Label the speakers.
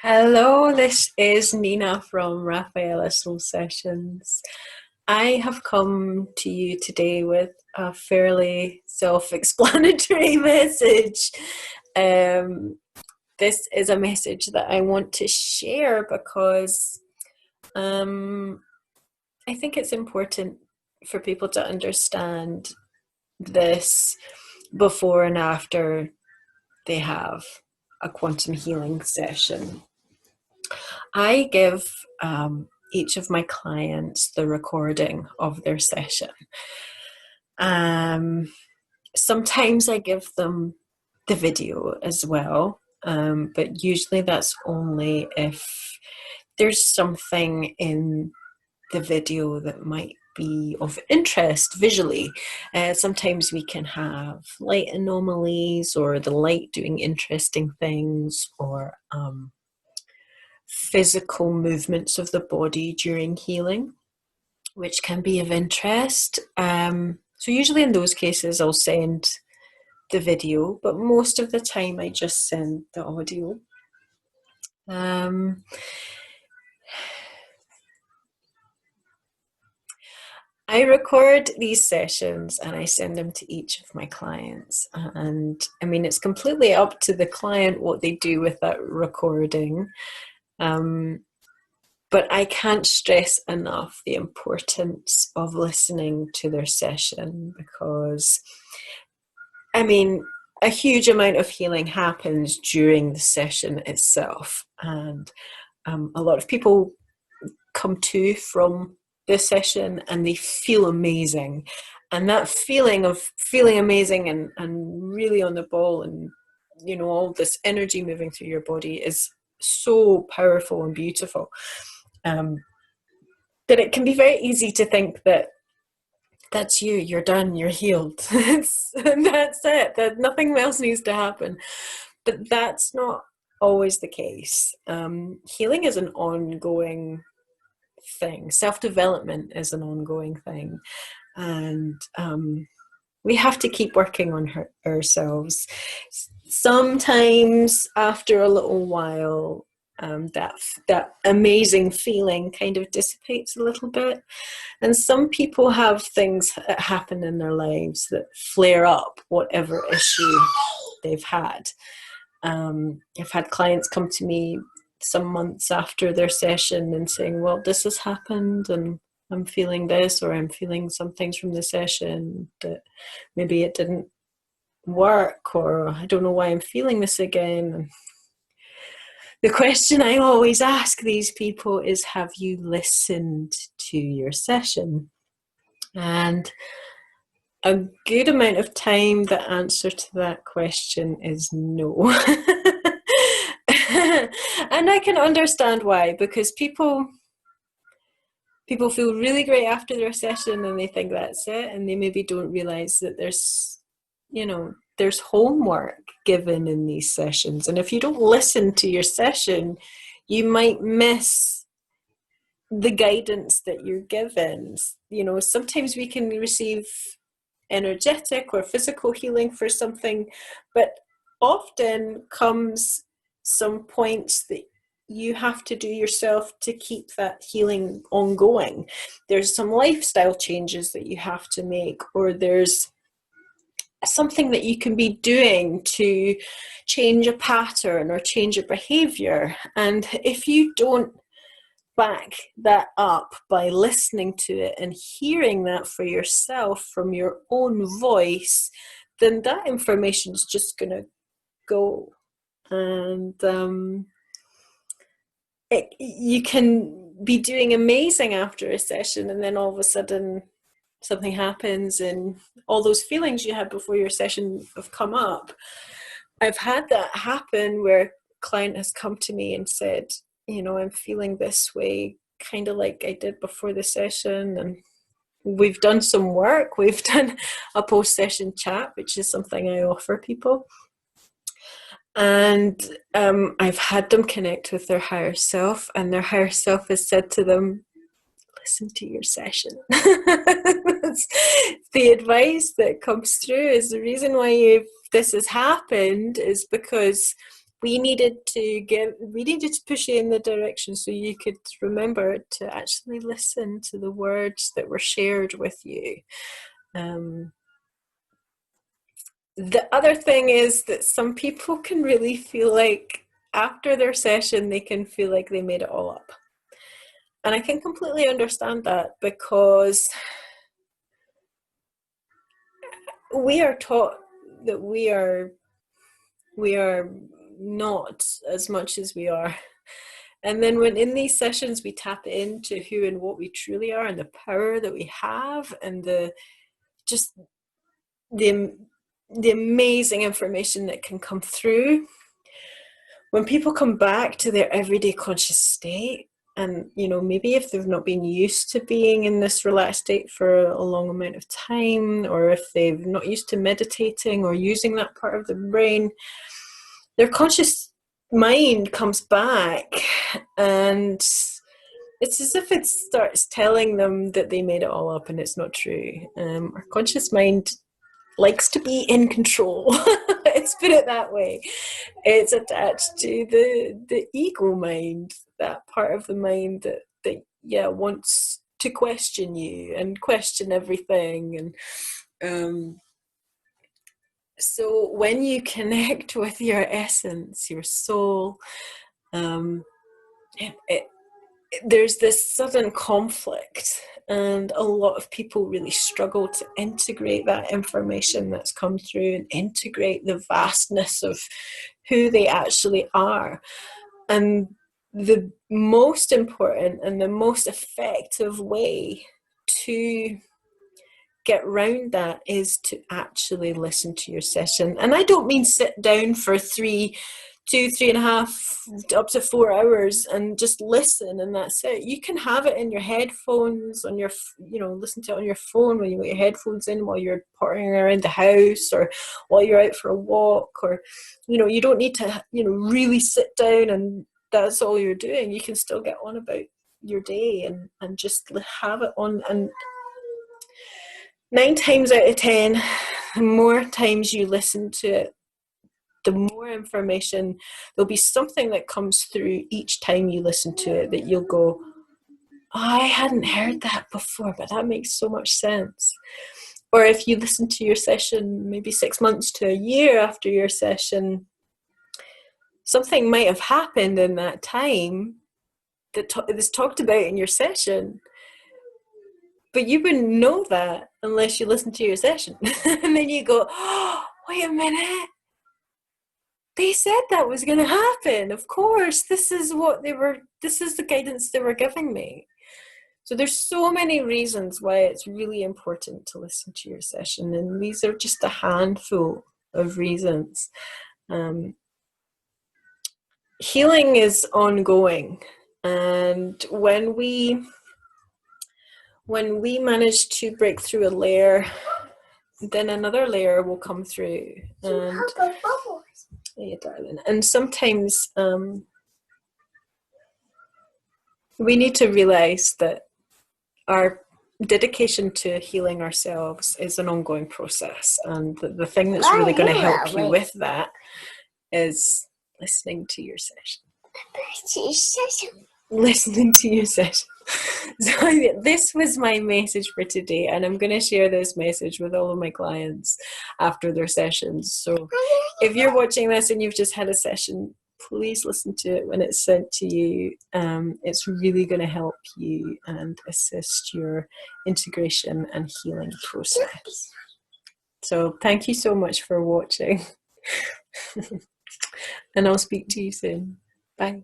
Speaker 1: Hello, this is Nina from Rafaela Soul Sessions. I have come to you today with a fairly self-explanatory message. Um, this is a message that I want to share because I think it's important for people to understand this before and after they have a quantum healing session. I give each of my clients the recording of their session. Sometimes I give them the video as well, but usually that's only if there's something in the video that might be of interest visually. Sometimes we can have light anomalies or the light doing interesting things, or physical movements of the body during healing, which can be of interest. So usually in those cases I'll send the video, but most of the time I just send the audio. I record these sessions and I send them to each of my clients. And I mean, it's completely up to the client what they do with that recording. But I can't stress enough the importance of listening to their session, because, I mean, a huge amount of healing happens during the session itself. And a lot of people come to from this session and they feel amazing. And that feeling of feeling amazing and really on the ball, and, you know, all this energy moving through your body is so powerful and beautiful. That it can be very easy to think that that's you're done, you're healed, and that's it, that nothing else needs to happen. But that's not always the case. Healing is an ongoing thing. Self-development is an ongoing thing. And we have to keep working on ourselves. Sometimes after a little while, that amazing feeling kind of dissipates a little bit. And some people have things that happen in their lives that flare up whatever issue they've had. I've had clients come to me some months after their session and saying, well, this has happened and I'm feeling this, or I'm feeling some things from the session that maybe it didn't work, or I don't know why I'm feeling this again. And the question I always ask these people is, have you listened to your session? And a good amount of time the answer to that question is no. And I can understand why, because people feel really great after their session and they think that's it, and they maybe don't realize that there's homework given in these sessions. And if you don't listen to your session, you might miss the guidance that you're given. You know, sometimes we can receive energetic or physical healing for something, but often comes some points that you have to do yourself to keep that healing ongoing. There's some lifestyle changes that you have to make, or there's something that you can be doing to change a pattern or change a behavior. And if you don't back that up by listening to it and hearing that for yourself from your own voice, then that information is just going to go. And you can be doing amazing after a session, and then all of a sudden something happens and all those feelings you had before your session have come up. I've had that happen where a client has come to me and said, you know, I'm feeling this way, kind of like I did before the session. And we've done some work. We've done a post-session chat, which is something I offer people. And I've had them connect with their higher self, and their higher self has said to them, listen to your session. The advice that comes through is the reason why this has happened is because we needed to push you in the direction so you could remember to actually listen to the words that were shared with you. The other thing is that some people can really feel like after their session, they can feel like they made it all up. And I can completely understand that, because we are taught that we are not as much as we are. And then when in these sessions we tap into who and what we truly are, and the power that we have, and the amazing information that can come through, when people come back to their everyday conscious state, and maybe if they've not been used to being in this relaxed state for a long amount of time, or if they've not used to meditating or using that part of the brain, their conscious mind comes back, and it's as if it starts telling them that they made it all up, and it's not true. Our conscious mind likes to be in control. Let's put it that way. It's attached to the ego mind, that part of the mind that wants to question you and question everything. And so when you connect with your essence, your soul, there's this sudden conflict, and a lot of people really struggle to integrate that information that's come through and integrate the vastness of who they actually are. And the most important and the most effective way to get round that is to actually listen to your session. And I don't mean sit down for 3.5 up to 4 hours and just listen and that's it. You can have it in your headphones, on your, listen to it on your phone when you put your headphones in, while you're pottering around the house, or while you're out for a walk, or you don't need to really sit down and that's all you're doing. You can still get on about your day and just have it on. And 9 times out of 10, the more times you listen to it, the more information, there'll be something that comes through each time you listen to it that you'll go, I hadn't heard that before, but that makes so much sense. Or if you listen to your session maybe 6 months to a year after your session, something might have happened in that time that was talked about in your session, but you wouldn't know that unless you listen to your session. And then you go, oh, wait a minute. They said that was going to happen. Of course, this is the guidance they were giving me. So there's so many reasons why it's really important to listen to your session. And these are just a handful of reasons. Healing is ongoing. And when we manage to break through a layer, then another layer will come through. And yeah, darling. And sometimes we need to realize that our dedication to healing ourselves is an ongoing process. And the thing that's really going to help you with that is listening to your session. Listening to your session. So this was my message for today, and I'm going to share this message with all of my clients after their sessions. So if you're watching this and you've just had a session, please listen to it when it's sent to you. It's really going to help you and assist your integration and healing process. So thank you so much for watching. And I'll speak to you soon. Bye.